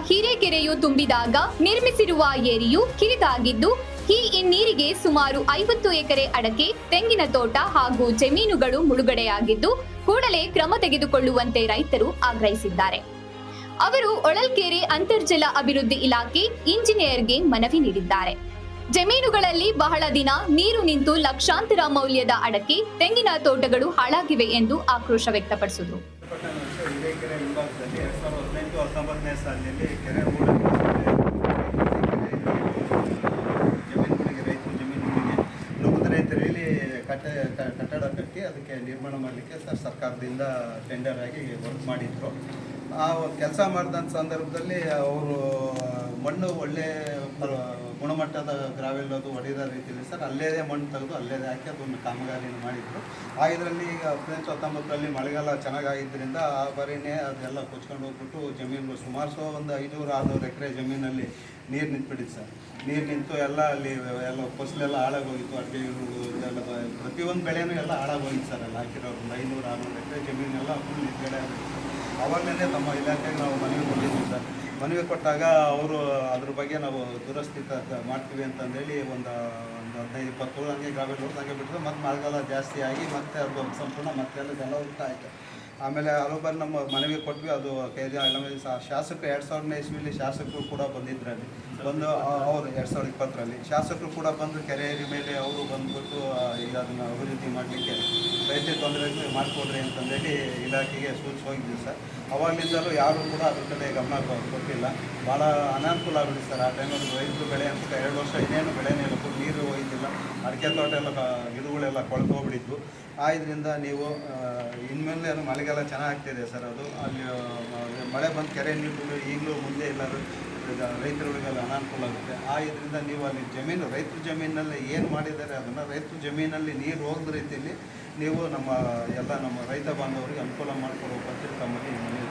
ಹಿರೇಕೆರೆಯು ತುಂಬಿದಾಗ ನಿರ್ಮಿಸಿರುವ ಏರಿಯು ಕಿರಿದಾಗಿದ್ದು ಈ ನೀರಿಗೆ ಸುಮಾರು 50 ಎಕರೆ ಅಡಕೆ, ತೆಂಗಿನ ತೋಟ ಹಾಗೂ ಜಮೀನುಗಳು ಮುಳುಗಡೆಯಾಗಿದ್ದು ಕೂಡಲೇ ಕ್ರಮ ತೆಗೆದುಕೊಳ್ಳುವಂತೆ ರೈತರು ಆಗ್ರಹಿಸಿದ್ದಾರೆ. ಅವರು ಹೊಳಲ್ಕೆರೆ ಅಂತರ್ಜಲ ಅಭಿವೃದ್ಧಿ ಇಲಾಖೆ ಇಂಜಿನಿಯರ್ಗೆ ಮನವಿ ನೀಡಿದ್ದಾರೆ. ಜಮೀನುಗಳಲ್ಲಿ ಬಹಳ ದಿನ ನೀರು ನಿಂತು ಲಕ್ಷಾಂತರ ಮೌಲ್ಯದ ಅಡಕೆ, ತೆಂಗಿನ ತೋಟಗಳು ಹಾಳಾಗಿವೆ ಎಂದು ಆಕ್ರೋಶ ವ್ಯಕ್ತಪಡಿಸಿದರು. ಹಿರೇಕೆರೆ ವಿಭಾಗದಲ್ಲಿ 2018-19ನೇ ಸಾಲಿನಲ್ಲಿ ಕೆರೆ ಜಮೀನುಗಳಿಗೆ ರೈತರ ಜಮೀನುಗಳಿಗೆ ನುಗ್ಗಿದ ರೈತರಲ್ಲಿ ಕಟ್ಟಡ ಕಟ್ಟಿ ಅದಕ್ಕೆ ನಿರ್ಮಾಣ ಮಾಡಲಿಕ್ಕೆ ಸರ್ಕಾರದಿಂದ ಟೆಂಡರ್ ಆಗಿ ವರ್ಕ್ ಮಾಡಿದ್ರು. ಆ ಕೆಲಸ ಮಾಡಿದಂಥ ಸಂದರ್ಭದಲ್ಲಿ ಅವರು ಮಣ್ಣು ಒಳ್ಳೆ ಗುಣಮಟ್ಟದ ಗ್ರಾವೆಲ್ ಅದು ಹೊಡೆದ ರೀತಿಯಲ್ಲಿ ಸರ್ ಅಲ್ಲೇ ಮಣ್ಣು ತೆಗೆದು ಅಲ್ಲೇ ಹಾಕಿ ಅದೊಂದು ಕಾಮಗಾರಿಯನ್ನು ಮಾಡಿದರು. ಇದರಲ್ಲಿ ಈಗ 18-19ರಲ್ಲಿ ಮಳೆಗಾಲ ಚೆನ್ನಾಗಿದ್ದರಿಂದ ಆ ಬಾರಿನೇ ಅದೆಲ್ಲ ಕೊಚ್ಕೊಂಡು ಹೋಗ್ಬಿಟ್ಟು ಜಮೀನುಗಳು ಸುಮಾರು ಒಂದು 500-600 ಎಕರೆ ಜಮೀನಲ್ಲಿ ನೀರು ನಿಂತುಬಿಟ್ಟಿತ್ತು ಸರ್. ನೀರು ನಿಂತು ಎಲ್ಲ ಅಲ್ಲಿ ಎಲ್ಲ ಫಸಲೆಲ್ಲ ಹಾಳಾಗೋಗಿತ್ತು. ಅಡುಗೆ ಇದೆಲ್ಲ ಪ್ರತಿಯೊಂದು ಬೆಳೆನೂ ಎಲ್ಲ ಹಾಳಾಗೋಗಿತ್ತು ಸರ್. ಅಲ್ಲಿ ಹಾಕಿರೋ ಒಂದು 500-600 ಎಕರೆ ಜಮೀನೆಲ್ಲ ಫುಲ್ ನಿಂತುಗಡೆ ಆಗಿತ್ತು. ಅವಾಗಲೇ ನಮ್ಮ ಇಲಾಖೆಗೆ ನಾವು ಮನವಿ ಕೊಟ್ಟಿದ್ವಿ ಸರ್. ಮನವಿ ಕೊಟ್ಟಾಗ ಅವರು ಅದ್ರ ಬಗ್ಗೆ ನಾವು ದುರಸ್ತಿ ಮಾಡ್ತೀವಿ ಅಂತಂದೇಳಿ ಒಂದು 15-20 ಹಂಗೆ ಗ್ರಾವೆಲ್ ರೋಡ್ ಹಂಗೆ ಬಿಟ್ಟರು. ಮತ್ತು ಮಳೆಗಾಲ ಜಾಸ್ತಿ ಆಗಿ ಮತ್ತೆ ಅದು ಸಂಪೂರ್ಣ ಮತ್ತೆಲ್ಲ ಉಲ್ಟ ಆಯಿತು. ಆಮೇಲೆ ಹಲವು ಬಾರಿ ನಮ್ಮ ಮನವಿ ಕೊಟ್ವಿ. ಅದು ಶಾಸಕರು 2000ನೇ ಇಸ್ವಿಲಿ ಶಾಸಕರು ಕೂಡ ಬಂದಿದ್ರಲ್ಲಿ ಬಂದು ಅವರು 2020ರಲ್ಲಿ ಶಾಸಕರು ಕೂಡ ಬಂದು ಕೆರೆ ಮೇಲೆ ಅವರು ಬಂದುಬಿಟ್ಟು ಈಗ ಅದನ್ನು ಅಭಿವೃದ್ಧಿ ಮಾಡಲಿಕ್ಕೆ ರೈತ ತೊಂದರೆ ಮಾಡಿಕೊಡ್ರಿ ಅಂತಂದೇಳಿ ಇಲಾಖೆಗೆ ಸೂಚಿಸಿ ಹೋಗಿದ್ವಿ ಸರ್. ಅವಾಗಲಿಂದಲೂ ಯಾರೂ ಕೂಡ ಅದ್ರ ಕಡೆ ಗಮನ ಕೊಟ್ಟಿಲ್ಲ. ಭಾಳ ಅನಾನುಕೂಲ ಆಗ್ಬಿಡಿ ಸರ್. ಆ ಟೈಮಲ್ಲಿ ರೈತರು ಬೆಳೆ ಅಂತ 2 ವರ್ಷ ಇನ್ನೇನು ಬೆಳೆನೇ ಇಲ್ಲ, ನೀರು ಒಯ್ದಿಲ್ಲ. ಅಡಿಕೆ ತೋಟ ಎಲ್ಲ ಗಿಡಗಳೆಲ್ಲ ಕೊಳೆತು ಹೋಗ್ಬಿಟ್ಟಿದ್ವು. ಇದರಿಂದ ನೀವು ಇನ್ಮೇಲೆ ಅದು ಮಳೆಗಾಲ ಚೆನ್ನಾಗ್ತಿದೆ ಸರ್. ಅದು ಅಲ್ಲಿ ಮಳೆ ಬಂದು ಕೆರೆ ನೀರು ಈಗಲೂ ಮುಂದೆ ಎಲ್ಲರೂ ರೈತರುಗಳಿಗೆಲ್ಲ ಅನಾನುಕೂಲ ಆಗುತ್ತೆ. ಇದರಿಂದ ನೀವು ಅಲ್ಲಿ ಜಮೀನು ರೈತರ ಜಮೀನಲ್ಲಿ ಏನು ಮಾಡಿದ್ದಾರೆ ಅದನ್ನು ರೈತರ ಜಮೀನಲ್ಲಿ ನೀರು ಹೋಗದ ರೀತಿಯಲ್ಲಿ ನೀವು ನಮ್ಮ ರೈತ ಬಾಂಧವರಿಗೆ ಅನುಕೂಲ ಮಾಡಿಕೊಡ್ಬೇಕಂತ ತಮ್ಮಲ್ಲಿ ಮನವಿ